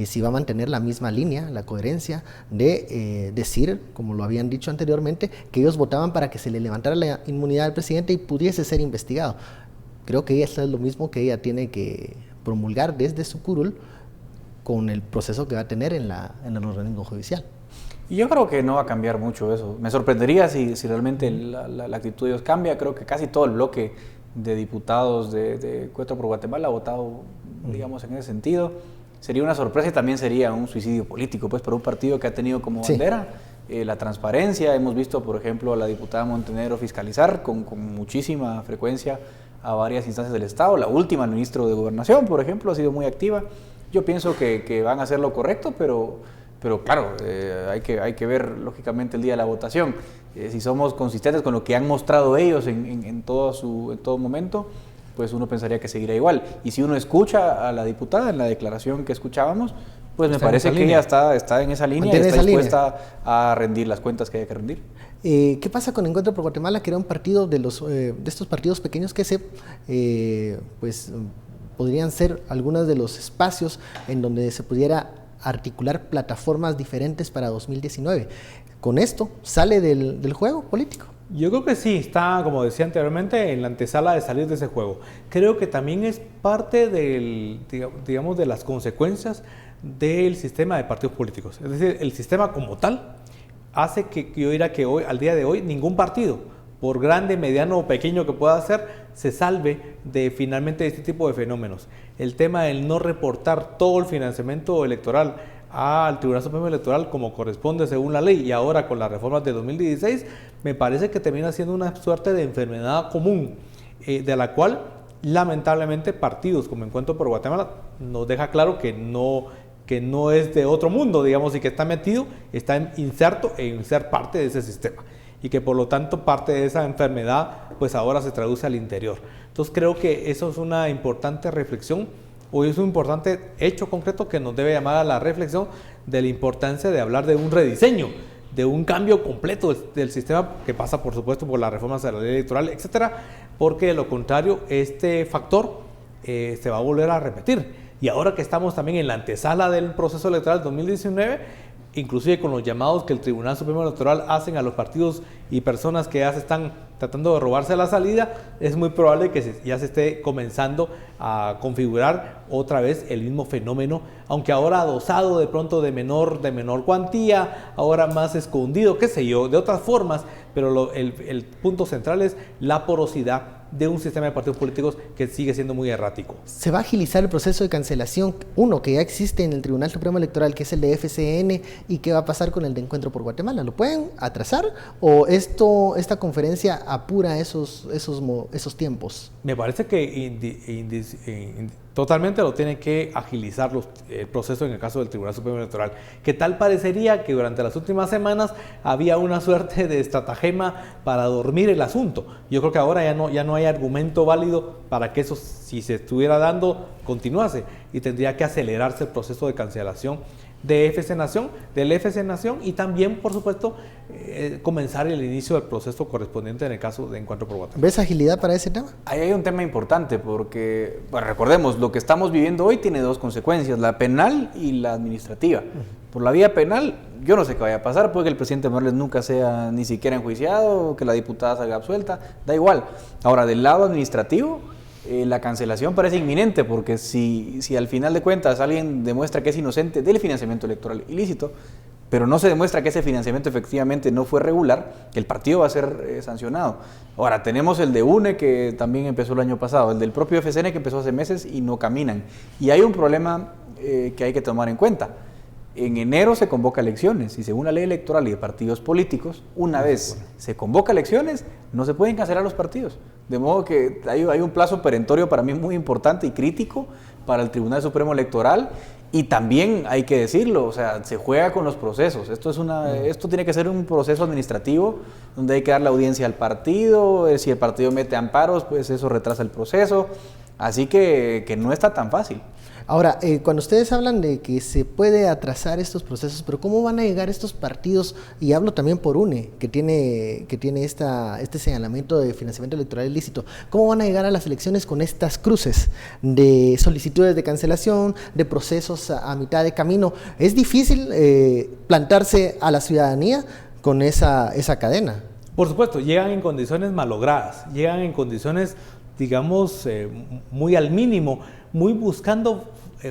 Si va a mantener la misma línea, la coherencia de decir, como lo habían dicho anteriormente, que ellos votaban para que se le levantara la inmunidad al presidente y pudiese ser investigado. Creo que eso es lo mismo que ella tiene que promulgar desde su curul con el proceso que va a tener en el organismo judicial. Y yo creo que no va a cambiar mucho eso. Me sorprendería si realmente la actitud de ellos cambia. Creo que casi todo el bloque de diputados de Encuentro por Guatemala ha votado, digamos, en ese sentido. Sería una sorpresa y también sería un suicidio político, pues, para un partido que ha tenido como bandera la transparencia. Hemos visto, por ejemplo, a la diputada Montenegro fiscalizar con muchísima frecuencia a varias instancias del Estado. La última, el ministro de Gobernación, por ejemplo, ha sido muy activa. Yo pienso que van a hacer lo correcto, pero claro, hay que ver, lógicamente, el día de la votación. Si somos consistentes con lo que han mostrado ellos en todo momento, pues uno pensaría que seguirá igual. Y si uno escucha a la diputada en la declaración que escuchábamos, pues me parece que ella está en esa línea, está dispuesta a rendir las cuentas que haya que rendir. ¿Qué pasa con Encuentro por Guatemala, que era un partido de estos partidos pequeños que podrían ser algunos de los espacios en donde se pudiera articular plataformas diferentes para 2019? ¿Con esto sale del juego político? Yo creo que sí, está, como decía anteriormente, en la antesala de salir de ese juego. Creo que también es parte digamos, de las consecuencias del sistema de partidos políticos. Es decir, el sistema como tal hace que yo diría que hoy, al día de hoy, ningún partido, por grande, mediano o pequeño que pueda ser, se salve de finalmente este tipo de fenómenos. El tema del no reportar todo el financiamiento electoral al Tribunal Supremo Electoral como corresponde según la ley, y ahora con las reformas de 2016, me parece que termina siendo una suerte de enfermedad común, de la cual lamentablemente partidos como Encuentro por Guatemala nos deja claro que no es de otro mundo, digamos, y que está metido, está inserto en ser parte de ese sistema, y que por lo tanto parte de esa enfermedad pues ahora se traduce al interior. Entonces creo que eso es una importante reflexión, o es un importante hecho concreto que nos debe llamar a la reflexión de la importancia de hablar de un rediseño, de un cambio completo del sistema, que pasa por supuesto por las reformas de la ley electoral, etcétera, porque de lo contrario este factor se va a volver a repetir. Y ahora que estamos también en la antesala del proceso electoral 2019, inclusive con los llamados que el Tribunal Supremo Electoral hacen a los partidos y personas que ya se están tratando de robarse la salida, es muy probable que ya se esté comenzando a configurar otra vez el mismo fenómeno, aunque ahora adosado de pronto de menor cuantía, ahora más escondido, qué sé yo, de otras formas, pero el punto central es la porosidad de un sistema de partidos políticos que sigue siendo muy errático. ¿Se va a agilizar el proceso de cancelación, uno que ya existe en el Tribunal Supremo Electoral, que es el de FCN, y qué va a pasar con el de Encuentro por Guatemala? ¿Lo pueden atrasar o esta conferencia apura esos tiempos? Me parece que totalmente lo tienen que agilizar el proceso en el caso del Tribunal Supremo Electoral. ¿Qué tal parecería que durante las últimas semanas había una suerte de estratagema para dormir el asunto? Yo creo que ahora ya no hay argumento válido para que eso, si se estuviera dando, continuase, y tendría que acelerarse el proceso de cancelación del FC Nación, y también, por supuesto, comenzar el inicio del proceso correspondiente en el caso de Encuentro por Guatemala. ¿Ves agilidad para ese tema? Ahí hay un tema importante porque, bueno, recordemos, lo que estamos viviendo hoy tiene dos consecuencias, la penal y la administrativa. Por la vía penal, yo no sé qué vaya a pasar, puede que el presidente Morales nunca sea ni siquiera enjuiciado, que la diputada salga absuelta, da igual. Ahora, del lado administrativo, la cancelación parece inminente, porque si al final de cuentas alguien demuestra que es inocente del financiamiento electoral ilícito, pero no se demuestra que ese financiamiento efectivamente no fue regular, el partido va a ser sancionado. Ahora, tenemos el de UNE, que también empezó el año pasado, el del propio FCN, que empezó hace meses y no caminan. Y hay un problema que hay que tomar en cuenta. En enero se convoca elecciones y según la ley electoral y de partidos políticos, una vez se convoca elecciones, no se pueden cancelar los partidos. De modo que hay un plazo perentorio para mí muy importante y crítico para el Tribunal Supremo Electoral, y también hay que decirlo, o sea, se juega con los procesos. Esto tiene que ser un proceso administrativo donde hay que dar la audiencia al partido, si el partido mete amparos, pues eso retrasa el proceso, así que no está tan fácil. Ahora, cuando ustedes hablan de que se puede atrasar estos procesos, pero ¿cómo van a llegar estos partidos? Y hablo también por UNE, que tiene este señalamiento de financiamiento electoral ilícito. ¿Cómo van a llegar a las elecciones con estas cruces de solicitudes de cancelación, de procesos a mitad de camino? Es difícil plantarse a la ciudadanía con esa cadena. Por supuesto, llegan en condiciones malogradas, llegan en condiciones, digamos, muy al mínimo, muy buscando,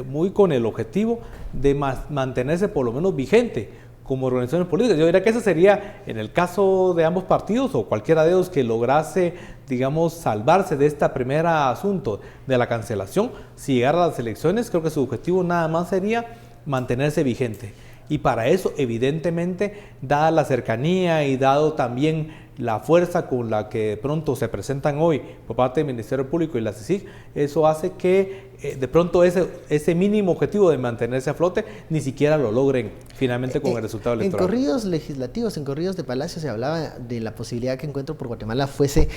muy con el objetivo de mantenerse por lo menos vigente como organizaciones políticas. Yo diría que ese sería, en el caso de ambos partidos o cualquiera de ellos que lograse, digamos, salvarse de este primer asunto de la cancelación, si llegara a las elecciones, creo que su objetivo nada más sería mantenerse vigente. Y para eso, evidentemente, dada la cercanía y dado también la fuerza con la que de pronto se presentan hoy por parte del Ministerio Público y la CICIG, eso hace que de pronto ese mínimo objetivo de mantenerse a flote ni siquiera lo logren finalmente con el resultado electoral. En corridos legislativos, en corridos de Palacio, se hablaba de la posibilidad que Encuentro por Guatemala fuese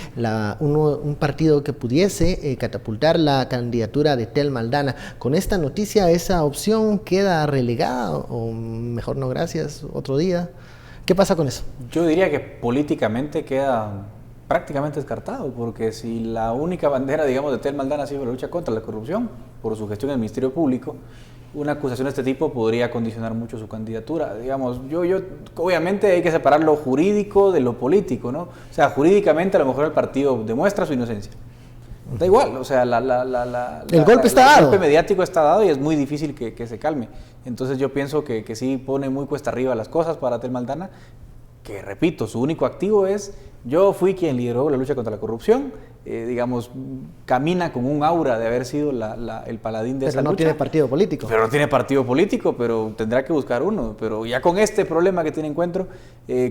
un partido que pudiese catapultar la candidatura de Telma Aldana. Con esta noticia, ¿esa opción queda relegada o mejor no, gracias, otro día? ¿Qué pasa con eso? Yo diría que políticamente queda prácticamente descartado, porque si la única bandera, digamos, de Telma Aldana ha sido la lucha contra la corrupción por su gestión en el Ministerio Público, una acusación de este tipo podría condicionar mucho su candidatura. Digamos, obviamente hay que separar lo jurídico de lo político, ¿no? O sea, jurídicamente a lo mejor el partido demuestra su inocencia. Da igual, o sea, el golpe está dado. El golpe mediático está dado y es muy difícil que se calme. Entonces yo pienso que sí pone muy cuesta arriba las cosas para Telma Aldana, que repito, su único activo es: yo fui quien lideró la lucha contra la corrupción, digamos, camina con un aura de haber sido el paladín de esa lucha. Pero no tiene partido político. Pero no tiene partido político, pero tendrá que buscar uno. Pero ya con este problema que tiene Encuentro,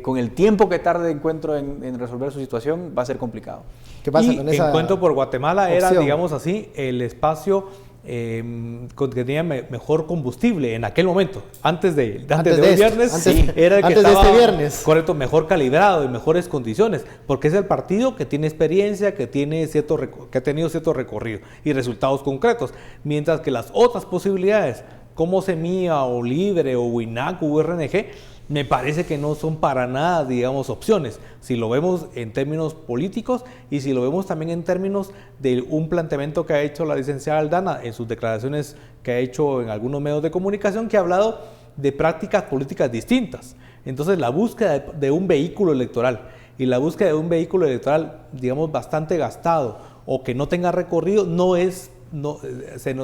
con el tiempo que tarde Encuentro en resolver su situación, va a ser complicado. ¿Qué pasa con esa Encuentro por Guatemala opción? Era, digamos así, el espacio que tenía mejor combustible en aquel momento, antes de hoy viernes, era el que estaba, de este viernes, correcto, mejor calibrado, en mejores condiciones, porque es el partido que tiene experiencia, que ha tenido cierto recorrido y resultados concretos, mientras que las otras posibilidades, como Semilla o Libre o WINAC o URNG, me parece que no son para nada, digamos, opciones, si lo vemos en términos políticos y si lo vemos también en términos de un planteamiento que ha hecho la licenciada Aldana en sus declaraciones que ha hecho en algunos medios de comunicación, que ha hablado de prácticas políticas distintas. Entonces, la búsqueda de un vehículo electoral Y la búsqueda de un vehículo electoral, digamos, bastante gastado o que no tenga recorrido,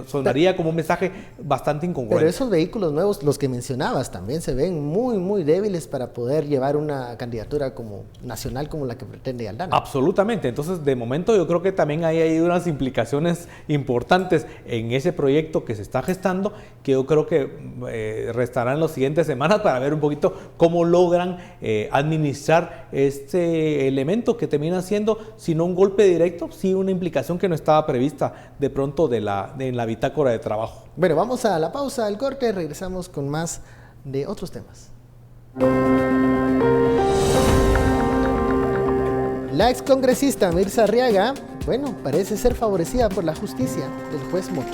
sonaría como un mensaje bastante incongruente. Pero esos vehículos nuevos, los que mencionabas, también se ven muy, muy débiles para poder llevar una candidatura como nacional como la que pretende Aldana. Absolutamente. Entonces, de momento yo creo que también hay unas implicaciones importantes en ese proyecto que se está gestando, que yo creo que restarán las siguientes semanas para ver un poquito cómo logran administrar este elemento que termina siendo, si no un golpe directo, sí una implicación que no estaba prevista de pronto en la bitácora de trabajo. Bueno, vamos a la pausa del corte, regresamos con más de otros temas. La excongresista Mirza Arriaga, parece ser favorecida por la justicia del juez Moto.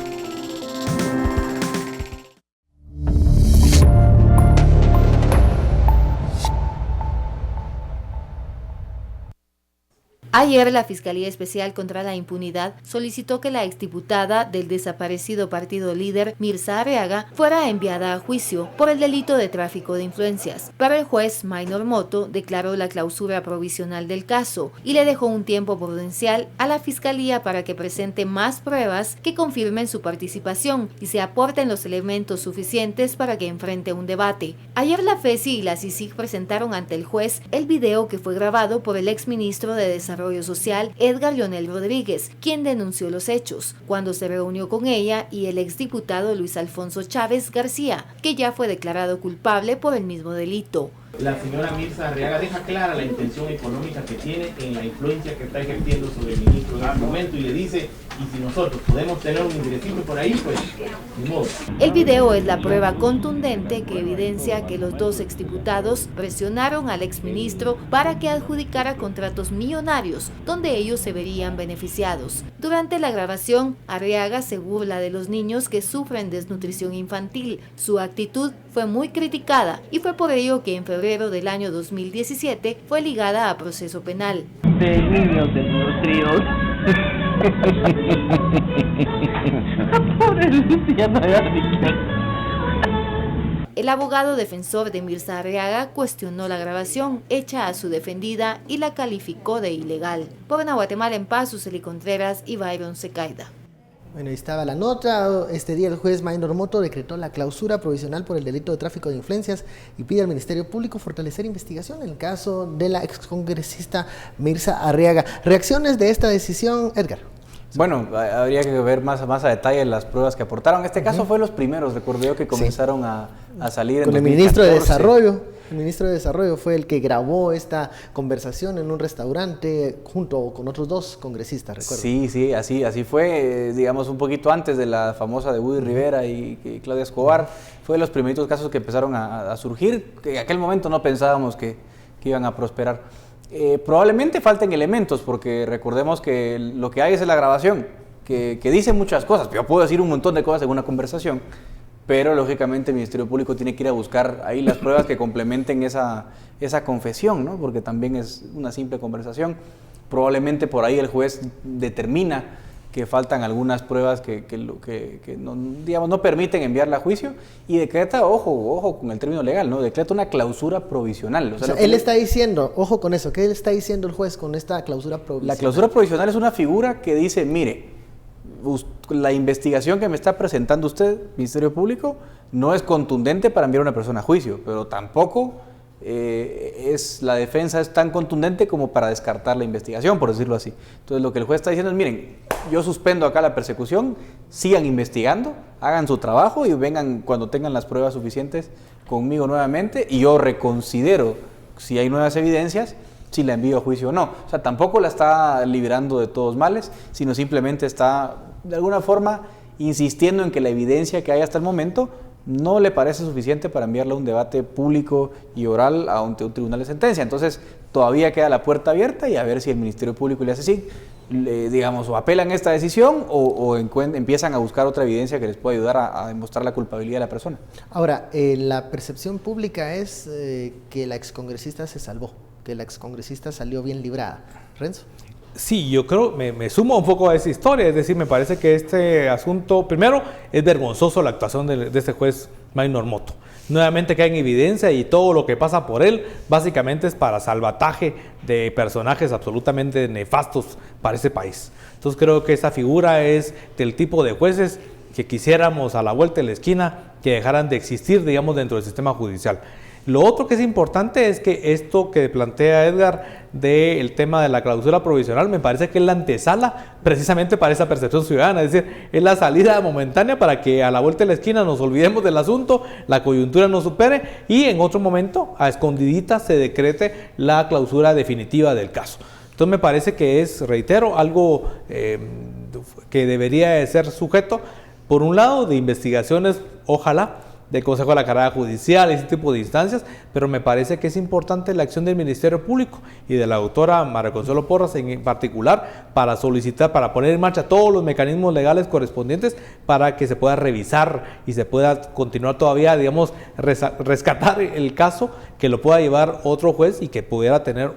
Ayer, la Fiscalía Especial contra la Impunidad solicitó que la exdiputada del desaparecido partido líder Mirza Arriaga fuera enviada a juicio por el delito de tráfico de influencias. Pero el juez Maynor Moto declaró la clausura provisional del caso y le dejó un tiempo prudencial a la Fiscalía para que presente más pruebas que confirmen su participación y se aporten los elementos suficientes para que enfrente un debate. Ayer la FESI y la CICIG presentaron ante el juez el video que fue grabado por el exministro de Desarrollo Social, Edgar Leonel Rodríguez, quien denunció los hechos, cuando se reunió con ella y el exdiputado Luis Alfonso Chávez García, que ya fue declarado culpable por el mismo delito. La señora Mirza Arriaga deja clara la intención económica que tiene en la influencia que está ejerciendo sobre el ministro en este momento y le dice, y si nosotros podemos tener un ingresito por ahí, pues ni modo. El video es la prueba contundente que evidencia que los dos exdiputados presionaron al exministro para que adjudicara contratos millonarios donde ellos se verían beneficiados. Durante la grabación, Arriaga se burla de los niños que sufren desnutrición infantil. Su actitud fue muy criticada y fue por ello que en febrero del año 2017 fue ligada a proceso penal. De niños desnutridos. Pobre Luciana. El abogado defensor de Mirza Arriaga cuestionó la grabación hecha a su defendida y la calificó de ilegal. Por Guatemala en Paz, Suseli Contreras y Byron Secaida. Bueno, ahí estaba la nota. Este día el juez Maynor Moto decretó la clausura provisional por el delito de tráfico de influencias y pide al Ministerio Público fortalecer investigación en el caso de la excongresista Mirza Arriaga. ¿Reacciones de esta decisión, Edgar? Bueno, habría que ver más a detalle las pruebas que aportaron. Este caso fue los primeros, recuerdo yo, que comenzaron a salir con en 2014. El ministro de Desarrollo. El ministro de Desarrollo fue el que grabó esta conversación en un restaurante junto con otros dos congresistas, recuerdo. Sí, así fue, digamos, un poquito antes de la famosa de Woody Rivera y Claudia Escobar. Fue de los primeritos casos que empezaron a surgir, que en aquel momento no pensábamos que iban a prosperar. Probablemente falten elementos, porque recordemos que lo que hay es la grabación, que dice muchas cosas. Yo puedo decir un montón de cosas en una conversación, pero lógicamente el Ministerio Público tiene que ir a buscar ahí las pruebas que complementen esa confesión, ¿no? Porque también es una simple conversación. Probablemente por ahí el juez determina que faltan algunas pruebas que no, digamos, no permiten enviarla a juicio y decreta, ojo con el término legal, ¿no? Decreta una clausura provisional. O sea, él está diciendo, ojo con eso, ¿qué está diciendo el juez con esta clausura provisional? La clausura provisional es una figura que dice, mire, la investigación que me está presentando usted, Ministerio Público, no es contundente para enviar a una persona a juicio, pero tampoco la defensa es tan contundente como para descartar la investigación, por decirlo así. Entonces lo que el juez está diciendo es, miren, yo suspendo acá la persecución, sigan investigando, hagan su trabajo y vengan cuando tengan las pruebas suficientes conmigo nuevamente y yo reconsidero si hay nuevas evidencias, si la envío a juicio o no. O sea, tampoco la está librando de todos males, sino simplemente está de alguna forma insistiendo en que la evidencia que hay hasta el momento no le parece suficiente para enviarla a un debate público y oral ante un tribunal de sentencia. Entonces, todavía queda la puerta abierta y a ver si el Ministerio Público y la CICIG, digamos, o apelan esta decisión o empiezan a buscar otra evidencia que les pueda ayudar a demostrar la culpabilidad de la persona. Ahora, la percepción pública es que la excongresista se salvó, que la excongresista salió bien librada. ¿Renzo? Sí, yo creo, me sumo un poco a esa historia, es decir, me parece que este asunto, primero, es vergonzoso la actuación de este juez Maynor Moto. nuevamente queda en evidencia y todo lo que pasa por él básicamente es para salvataje de personajes absolutamente nefastos para ese país. Entonces creo que esa figura es del tipo de jueces que quisiéramos a la vuelta de la esquina que dejaran de existir, digamos, dentro del sistema judicial. Lo otro que es importante es que esto que plantea Edgar del tema de la clausura provisional me parece que es la antesala precisamente para esa percepción ciudadana, es decir, es la salida momentánea para que a la vuelta de la esquina nos olvidemos del asunto, la coyuntura nos supere y en otro momento a escondiditas se decrete la clausura definitiva del caso. Entonces me parece que es, reitero, algo que debería de ser sujeto, por un lado, de investigaciones, ojalá, del Consejo de la Carrera Judicial, ese tipo de instancias, pero me parece que es importante la acción del Ministerio Público y de la doctora María Consuelo Porras en particular para solicitar, para poner en marcha todos los mecanismos legales correspondientes para que se pueda revisar y se pueda continuar todavía, digamos, rescatar el caso, que lo pueda llevar otro juez y que pudiera tener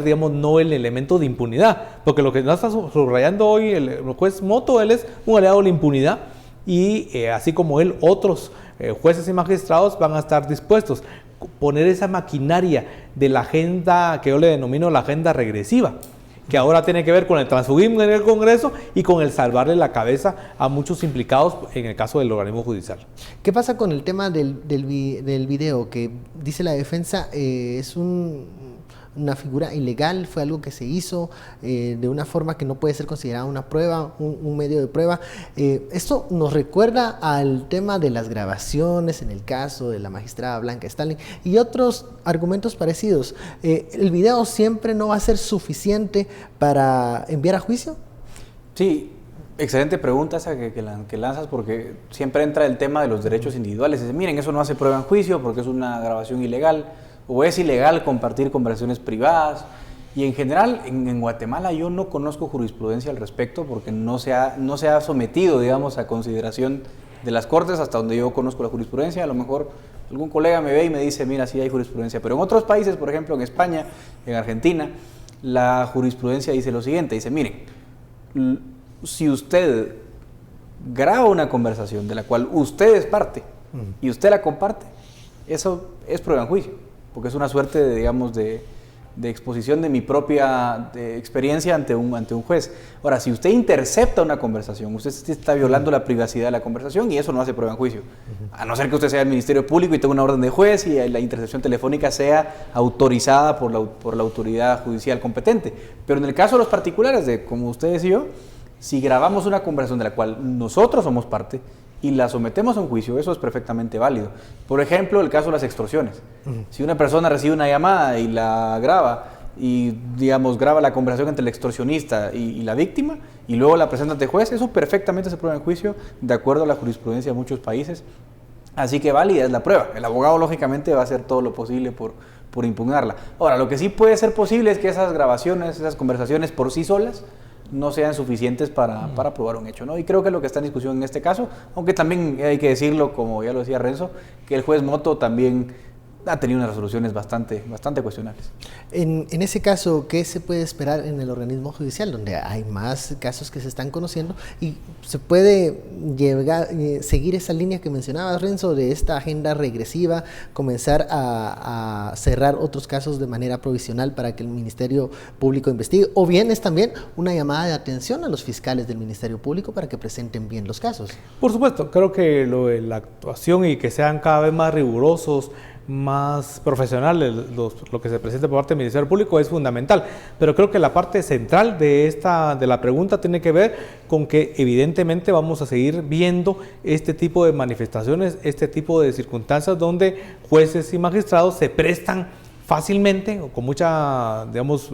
digamos, no el elemento de impunidad, porque lo que nos está subrayando hoy el juez Moto, él es un aliado de la impunidad, y así como él, otros jueces y magistrados van a estar dispuestos a poner esa maquinaria de la agenda que yo le denomino la agenda regresiva, que ahora tiene que ver con el transfugismo en el Congreso y con el salvarle la cabeza a muchos implicados en el caso del organismo judicial. ¿Qué pasa con el tema del video que dice la defensa es una figura ilegal, fue algo que se hizo de una forma que no puede ser considerada una prueba, un medio de prueba? Esto nos recuerda al tema de las grabaciones en el caso de la magistrada Blanca Stalin y otros argumentos parecidos. ¿El video siempre no va a ser suficiente para enviar a juicio? Sí, excelente pregunta esa que lanzas, porque siempre entra el tema de los derechos individuales. Dice, miren, eso no hace prueba en juicio porque es una grabación ilegal, o es ilegal compartir conversaciones privadas. Y en general, en Guatemala yo no conozco jurisprudencia al respecto porque no se ha sometido, digamos, a consideración de las Cortes hasta donde yo conozco la jurisprudencia. A lo mejor algún colega me ve y me dice, mira, sí hay jurisprudencia. Pero en otros países, por ejemplo en España, en Argentina, la jurisprudencia dice lo siguiente, dice, miren, si usted graba una conversación de la cual usted es parte y usted la comparte, eso es prueba en juicio, porque es una suerte de, digamos, de exposición de mi propia experiencia ante un juez. Ahora, si usted intercepta una conversación, usted está violando la privacidad de la conversación y eso no hace prueba en juicio. A no ser que usted sea el Ministerio Público y tenga una orden de juez y la intercepción telefónica sea autorizada por la autoridad judicial competente. Pero en el caso de los particulares, como ustedes y yo, si grabamos una conversación de la cual nosotros somos parte y la sometemos a un juicio, eso es perfectamente válido. Por ejemplo, el caso de las extorsiones. Si una persona recibe una llamada y la graba, y digamos graba la conversación entre el extorsionista y la víctima, y luego la presenta ante juez, eso perfectamente se prueba en juicio, de acuerdo a la jurisprudencia de muchos países. Así que válida es la prueba. El abogado, lógicamente, va a hacer todo lo posible por impugnarla. Ahora, lo que sí puede ser posible es que esas grabaciones, esas conversaciones por sí solas, no sean suficientes para probar un hecho, ¿no? Y creo que lo que está en discusión en este caso, aunque también hay que decirlo, como ya lo decía Renzo, que el juez Moto también ha tenido unas resoluciones bastante cuestionables. En ese caso, ¿qué se puede esperar en el organismo judicial, donde hay más casos que se están conociendo y se puede seguir esa línea que mencionabas, Renzo, de esta agenda regresiva, comenzar a cerrar otros casos de manera provisional para que el Ministerio Público investigue? ¿O bien es también una llamada de atención a los fiscales del Ministerio Público para que presenten bien los casos? Por supuesto, creo que la actuación y que sean cada vez más rigurosos, más profesionales lo que se presenta por parte del Ministerio Público es fundamental, pero creo que la parte central de la pregunta tiene que ver con que evidentemente vamos a seguir viendo este tipo de manifestaciones, este tipo de circunstancias donde jueces y magistrados se prestan fácilmente o con mucha, digamos,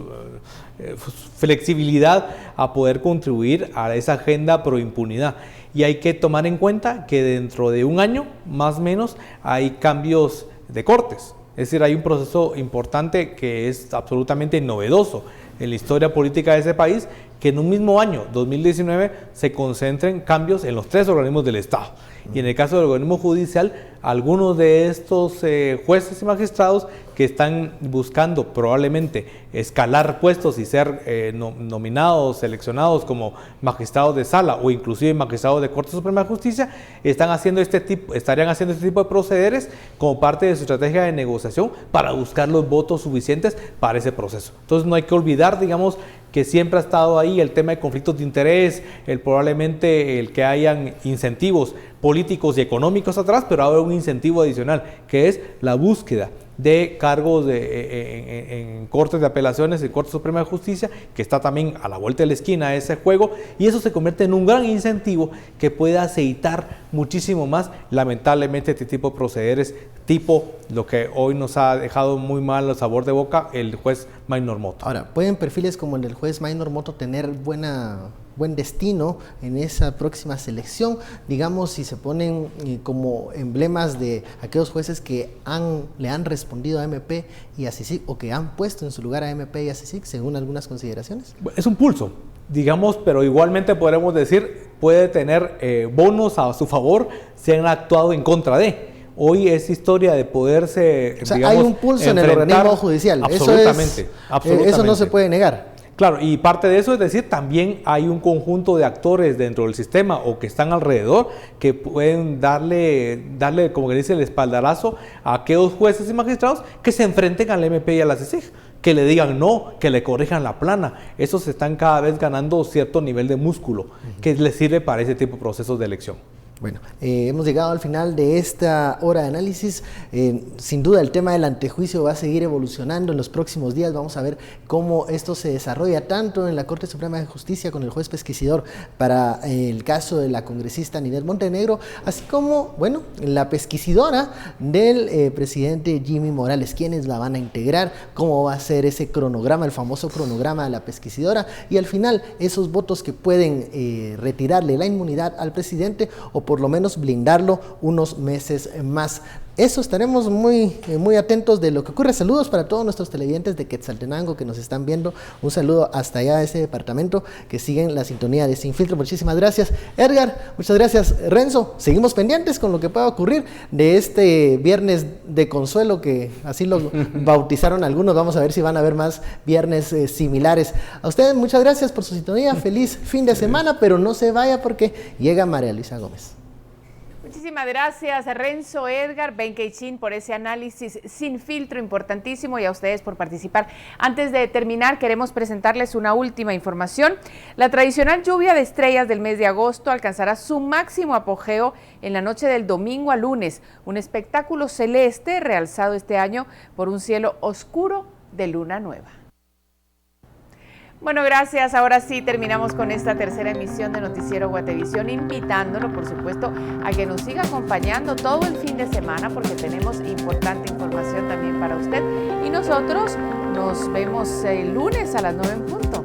flexibilidad a poder contribuir a esa agenda pro impunidad. Y hay que tomar en cuenta que dentro de un año, más o menos, hay cambios de cortes, es decir, hay un proceso importante que es absolutamente novedoso en la historia política de ese país, que en un mismo año, 2019, se concentren cambios en los 3 organismos del Estado. Y en el caso del organismo judicial, algunos de estos jueces y magistrados que están buscando probablemente escalar puestos y ser nominados, seleccionados como magistrados de sala o inclusive magistrados de Corte Suprema de Justicia, estarían haciendo este tipo de procederes como parte de su estrategia de negociación para buscar los votos suficientes para ese proceso. Entonces no hay que olvidar, digamos, que siempre ha estado ahí el tema de conflictos de interés, probablemente el que hayan incentivos políticos y económicos atrás, pero ahora un incentivo adicional, que es la búsqueda de cargos en Cortes de Apelaciones, en Corte Suprema de Justicia, que está también a la vuelta de la esquina ese juego, y eso se convierte en un gran incentivo que puede aceitar muchísimo más, lamentablemente, este tipo de procederes, tipo lo que hoy nos ha dejado muy mal el sabor de boca el juez Maynor Moto. Ahora, ¿pueden perfiles como el del juez Maynor Moto tener buen destino en esa próxima selección? Digamos, si se ponen como emblemas de aquellos jueces que le han respondido a MP y a CICIG, o que han puesto en su lugar a MP y a CICIG, según algunas consideraciones. Es un pulso, digamos, pero igualmente podremos decir, puede tener bonos a su favor si han actuado en contra de. Hoy es historia de poderse, o sea, digamos, hay un pulso en el organismo judicial. Absolutamente, absolutamente. Eso no se puede negar. Claro, y parte de eso es decir, también hay un conjunto de actores dentro del sistema o que están alrededor que pueden darle como que dice, el espaldarazo a aquellos jueces y magistrados que se enfrenten al MP y a la CICIG, que le digan no, que le corrijan la plana. Esos están cada vez ganando cierto nivel de músculo que les sirve para ese tipo de procesos de elección. Bueno, hemos llegado al final de esta hora de análisis. Sin duda el tema del antejuicio va a seguir evolucionando en los próximos días. Vamos a ver cómo esto se desarrolla tanto en la Corte Suprema de Justicia con el juez pesquisidor para el caso de la congresista Ninette Montenegro, así como, bueno, la pesquisidora del presidente Jimmy Morales, quiénes la van a integrar, cómo va a ser ese cronograma, el famoso cronograma de la pesquisidora, y al final esos votos que pueden retirarle la inmunidad al presidente o por lo menos blindarlo unos meses más. Eso, estaremos muy atentos de lo que ocurre. Saludos para todos nuestros televidentes de Quetzaltenango que nos están viendo. Un saludo hasta allá de ese departamento que siguen la sintonía de Sin Filtro. Muchísimas gracias, Edgar. Muchas gracias, Renzo. Seguimos pendientes con lo que pueda ocurrir de este viernes de consuelo, que así lo bautizaron algunos. Vamos a ver si van a haber más viernes similares. A ustedes, muchas gracias por su sintonía. Feliz fin de semana, pero no se vaya porque llega María Luisa Gómez. Muchísimas gracias, Renzo, Edgar, Ben Keichin, por ese análisis sin filtro importantísimo, y a ustedes por participar. Antes de terminar, queremos presentarles una última información. La tradicional lluvia de estrellas del mes de agosto alcanzará su máximo apogeo en la noche del domingo a lunes. Un espectáculo celeste realzado este año por un cielo oscuro de luna nueva. Bueno, gracias. Ahora sí terminamos con esta tercera emisión de Noticiero Guatevisión, invitándolo, por supuesto, a que nos siga acompañando todo el fin de semana, porque tenemos importante información también para usted. Y nosotros nos vemos el lunes a las 9 en punto.